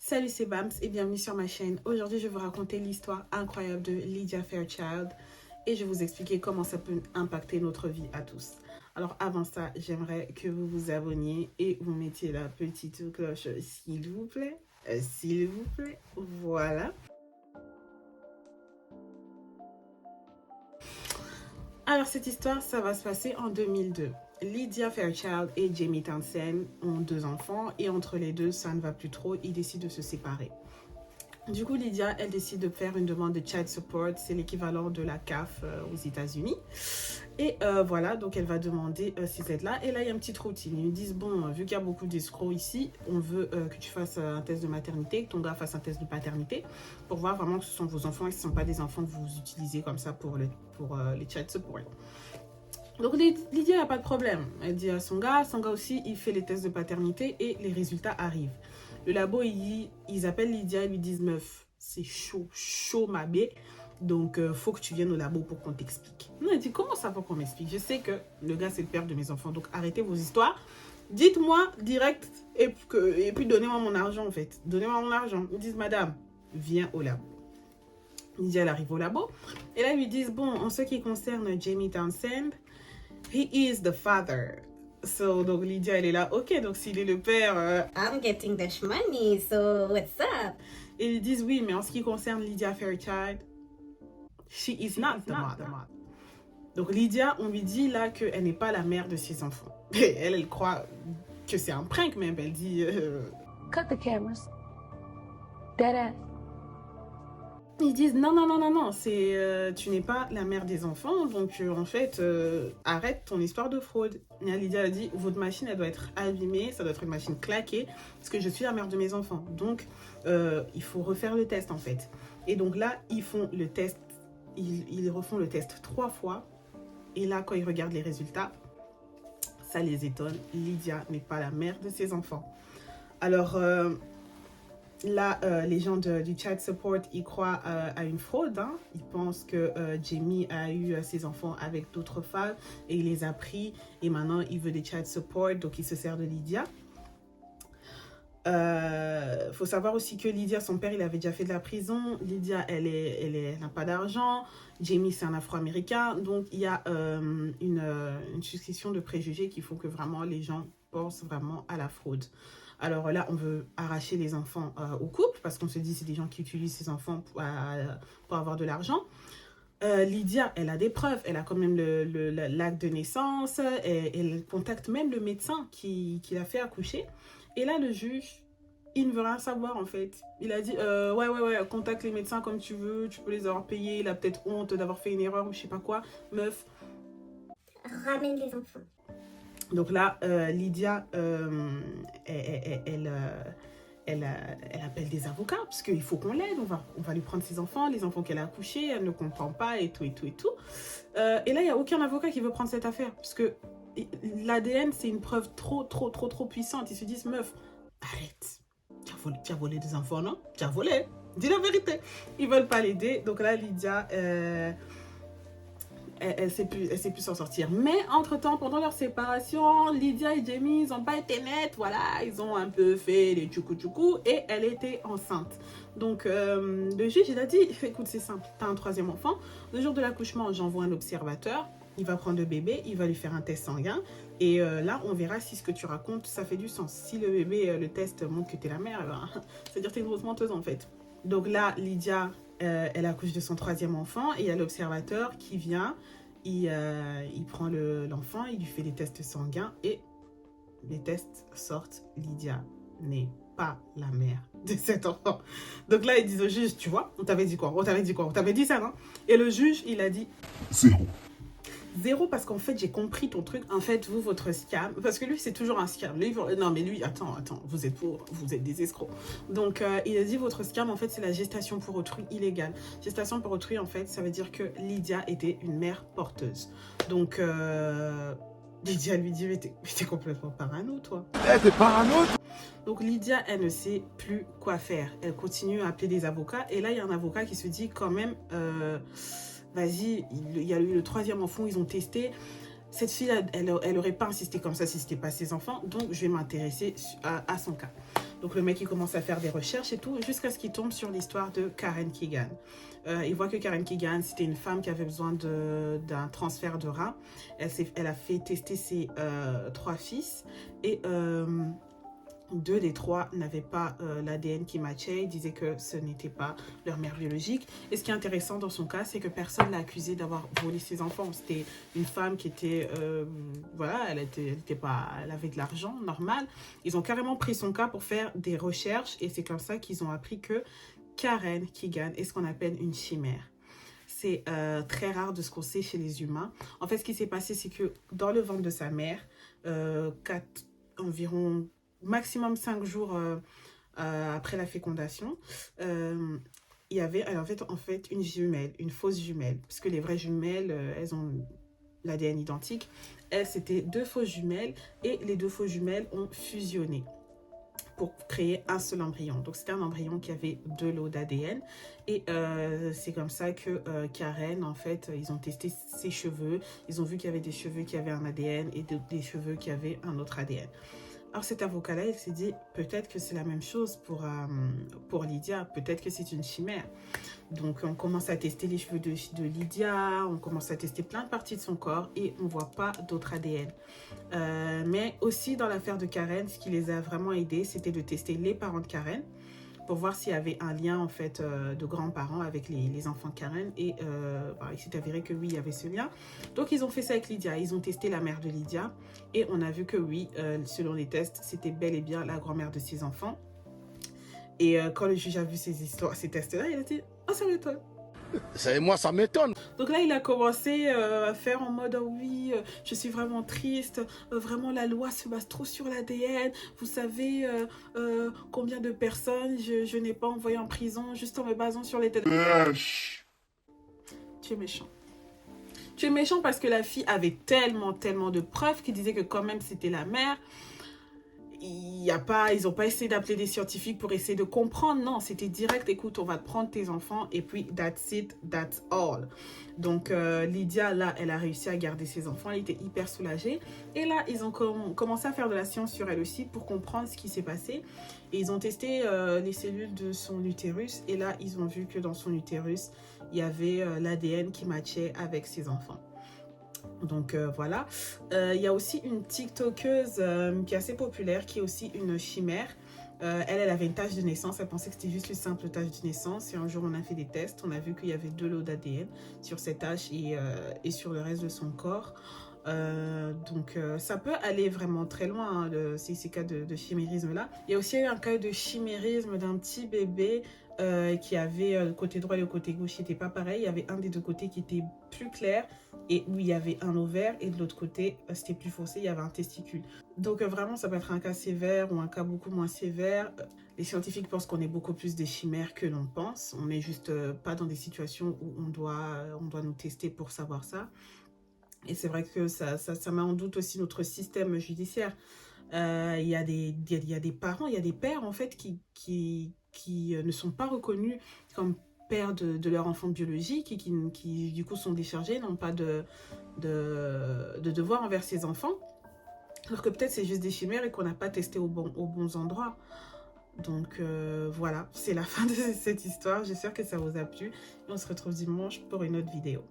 Salut, c'est Bams et bienvenue sur ma chaîne. Aujourd'hui, je vais vous raconter l'histoire incroyable de Lydia Fairchild et je vais vous expliquer comment ça peut impacter notre vie à tous. Alors avant ça, j'aimerais que vous vous abonniez et vous mettiez la petite cloche s'il vous plaît. S'il vous plaît, voilà. Alors cette histoire, ça va se passer en 2002. Lydia Fairchild et Jamie Townsend ont 2 enfants et entre les deux, ça ne va plus trop, ils décident de se séparer. Du coup, Lydia, elle décide de faire une demande de child support, c'est l'équivalent de la CAF aux États-Unis. Et voilà, donc elle va demander ces aides-là. Et là, il y a une petite routine. Ils lui disent, bon, vu qu'il y a beaucoup d'escrocs ici, on veut que tu fasses un test de maternité, que ton gars fasse un test de paternité, pour voir vraiment que ce sont vos enfants et que ce ne sont pas des enfants que vous utilisez comme ça pour les child support. Donc Lydia n'a pas de problème. Elle dit à son gars aussi, il fait les tests de paternité et les résultats arrivent. Le labo, ils appellent Lydia et lui disent, meuf, c'est chaud ma bée. Donc, faut que tu viennes au labo pour qu'on t'explique. Non, elle dit, comment ça pour qu'on m'explique? Je sais que le gars, c'est le père de mes enfants. Donc, arrêtez vos histoires. Dites-moi direct et puis donnez-moi mon argent, en fait. Donnez-moi mon argent. Ils disent, madame, viens au labo. Lydia, elle arrive au labo. Et là, ils lui disent, bon, en ce qui concerne Jamie Townsend, he is the father. So, donc Lydia, elle est là, ok, donc s'il est le père... I'm getting that money, so what's up? Et ils disent, oui, mais en ce qui concerne Lydia Fairchild, she is not the mother. Donc Lydia, on lui dit là qu'elle n'est pas la mère de ses enfants. Et elle croit que c'est un prank même, elle dit... Cut the cameras. Dead ass. Ils disent non, c'est tu n'es pas la mère des enfants, donc en fait, arrête ton histoire de fraude. Et Lydia a dit, votre machine, elle doit être abîmée, ça doit être une machine claquée, parce que je suis la mère de mes enfants. Donc, il faut refaire le test en fait. Et donc là, ils font le test, ils refont le test 3 fois. Et là, quand ils regardent les résultats, ça les étonne. Lydia n'est pas la mère de ses enfants. Alors... là, les gens du child support, ils croient à une fraude. Hein. Ils pensent que Jamie a eu ses enfants avec d'autres femmes et il les a pris. Et maintenant, il veut des child support, donc il se sert de Lydia. Faut savoir aussi que Lydia, son père, il avait déjà fait de la prison. Lydia, elle n'a pas d'argent. Jamie, c'est un Afro-Américain. Donc, il y a une succession de préjugés qui font que vraiment les gens pensent vraiment à la fraude. Alors là, on veut arracher les enfants au couple parce qu'on se dit que c'est des gens qui utilisent ces enfants pour avoir de l'argent. Lydia, elle a des preuves. Elle a quand même l'acte de naissance. Elle contacte même le médecin qui l'a fait accoucher. Et là, le juge, il ne veut rien savoir en fait. Il a dit, ouais, contacte les médecins comme tu veux. Tu peux les avoir payés. Il a peut-être honte d'avoir fait une erreur ou je sais pas quoi. Meuf. Ramène les enfants. Donc là, Lydia, elle appelle des avocats parce qu'il faut qu'on l'aide. On va lui prendre ses enfants, les enfants qu'elle a accouchés, elle ne comprend pas et tout. Et là, il n'y a aucun avocat qui veut prendre cette affaire parce que l'ADN, c'est une preuve trop puissante. Ils se disent, meuf, arrête. Tu as volé des enfants, non? Tu as volé. Dis la vérité. Ils ne veulent pas l'aider. Donc là, Lydia... elle sait plus s'en sortir. Mais entre-temps, pendant leur séparation, Lydia et Jamie, ils n'ont pas été nets. Voilà, ils ont un peu fait les tchoukou et elle était enceinte. Donc, le juge, il a dit, écoute, c'est simple, tu as un 3e enfant. Le jour de l'accouchement, j'envoie un observateur. Il va prendre le bébé, il va lui faire un test sanguin. Et là, on verra si ce que tu racontes, ça fait du sens. Si le bébé, le test montre que tu es la mère, ben, c'est-à-dire que tu es une grosse menteuse en fait. Donc là, Lydia... elle accouche de son 3e enfant et il y a l'observateur qui vient, il prend l'enfant, il lui fait les tests sanguins et les tests sortent. Lydia n'est pas la mère de cet enfant. Donc là, ils disent au juge, tu vois, on t'avait dit quoi? On t'avait dit ça, non? Et le juge, il a dit... 0 parce qu'en fait, j'ai compris ton truc. En fait, vous, votre scam, parce que lui, c'est toujours un scam. Lui, non, mais lui, attends, vous êtes des escrocs. Donc, il a dit, votre scam, en fait, c'est la gestation pour autrui illégale. Gestation pour autrui, en fait, ça veut dire que Lydia était une mère porteuse. Donc, Lydia lui dit, mais t'es complètement parano, toi. T'es parano? Donc, Lydia, elle ne sait plus quoi faire. Elle continue à appeler des avocats. Et là, il y a un avocat qui se dit, quand même... vas-y, il y a eu le 3e enfant, ils ont testé. Cette fille, elle aurait pas insisté comme ça si c'était pas ses enfants. Donc, je vais m'intéresser à son cas. Donc le mec il commence à faire des recherches et tout, jusqu'à ce qu'il tombe sur l'histoire de Karen Keegan. Il voit que Karen Keegan, c'était une femme qui avait besoin d'un transfert de rein. Elle a fait tester ses 3 fils et 2 des 3 n'avaient pas l'ADN qui matchait. Ils disaient que ce n'était pas leur mère biologique. Et ce qui est intéressant dans son cas, c'est que personne ne l'a accusé d'avoir volé ses enfants. C'était une femme qui était, voilà, elle avait de l'argent, normal. Ils ont carrément pris son cas pour faire des recherches et c'est comme ça qu'ils ont appris que Karen Keegan est ce qu'on appelle une chimère. C'est très rare de ce qu'on sait chez les humains. En fait, ce qui s'est passé, c'est que dans le ventre de sa mère, environ maximum 5 jours après la fécondation, il y avait en fait une jumelle, une fausse jumelle, parce que les vraies jumelles, elles ont l'ADN identique. Elles, c'était 2 fausses jumelles et les 2 fausses jumelles ont fusionné pour créer un seul embryon. Donc c'était un embryon qui avait 2 lots d'ADN et c'est comme ça que Karen, en fait, ils ont testé ses cheveux, ils ont vu qu'il y avait des cheveux qui avaient un ADN et des cheveux qui avaient un autre ADN. Alors cet avocat-là, il s'est dit, peut-être que c'est la même chose pour Lydia, peut-être que c'est une chimère. Donc on commence à tester les cheveux de Lydia, on commence à tester plein de parties de son corps et on ne voit pas d'autres ADN. Mais aussi dans l'affaire de Karen, ce qui les a vraiment aidés, c'était de tester les parents de Karen pour voir s'il y avait un lien en fait de grands-parents avec les enfants de Karen et il s'est avéré que oui, il y avait ce lien. Donc ils ont fait ça avec Lydia, ils ont testé la mère de Lydia et on a vu que oui, selon les tests, c'était bel et bien la grand-mère de ses enfants. Et quand le juge a vu ces tests-là, il a dit « Oh, ça m'étonne !» Moi, ça m'étonne. Donc là, il a commencé à faire en mode oh oui, je suis vraiment triste, vraiment la loi se base trop sur l'ADN. Vous savez combien de personnes je n'ai pas envoyé en prison juste en me basant sur les tests. Tu es méchant. Tu es méchant parce que la fille avait tellement de preuves qui disaient que quand même c'était la mère. Ils n'ont pas essayé d'appeler des scientifiques pour essayer de comprendre. Non, c'était direct. Écoute, on va te prendre tes enfants et puis that's it, that's all. Donc, Lydia, là, elle a réussi à garder ses enfants. Elle était hyper soulagée. Et là, ils ont commencé à faire de la science sur elle aussi pour comprendre ce qui s'est passé. Et ils ont testé les cellules de son utérus. Et là, ils ont vu que dans son utérus, il y avait l'ADN qui matchait avec ses enfants. Donc voilà, il y a aussi une TikTokeuse qui est assez populaire, qui est aussi une chimère. Elle avait une tache de naissance, elle pensait que c'était juste une simple tache de naissance. Et un jour, on a fait des tests, on a vu qu'il y avait 2 lots d'ADN sur cette tache et sur le reste de son corps. Donc ça peut aller vraiment très loin, hein, ces cas de chimérisme-là. Il y a aussi eu un cas de chimérisme d'un petit bébé qui avait le côté droit et le côté gauche qui n'était pas pareil. Il y avait un des 2 côtés qui était plus clair et où il y avait un ovaire et de l'autre côté c'était plus foncé, il y avait un testicule. Donc vraiment ça peut être un cas sévère ou un cas beaucoup moins sévère. Les scientifiques pensent qu'on est beaucoup plus des chimères que l'on pense. On n'est juste pas dans des situations où on doit nous tester pour savoir ça. Et c'est vrai que ça met en doute aussi notre système judiciaire. Il y a des parents, il y a des pères en fait qui ne sont pas reconnus comme pères de leur enfant biologique et qui du coup sont déchargés, n'ont pas de devoir envers ses enfants. Alors que peut-être c'est juste des chimères et qu'on n'a pas testé aux bons endroits. Donc voilà, c'est la fin de cette histoire. J'espère que ça vous a plu. Et on se retrouve dimanche pour une autre vidéo.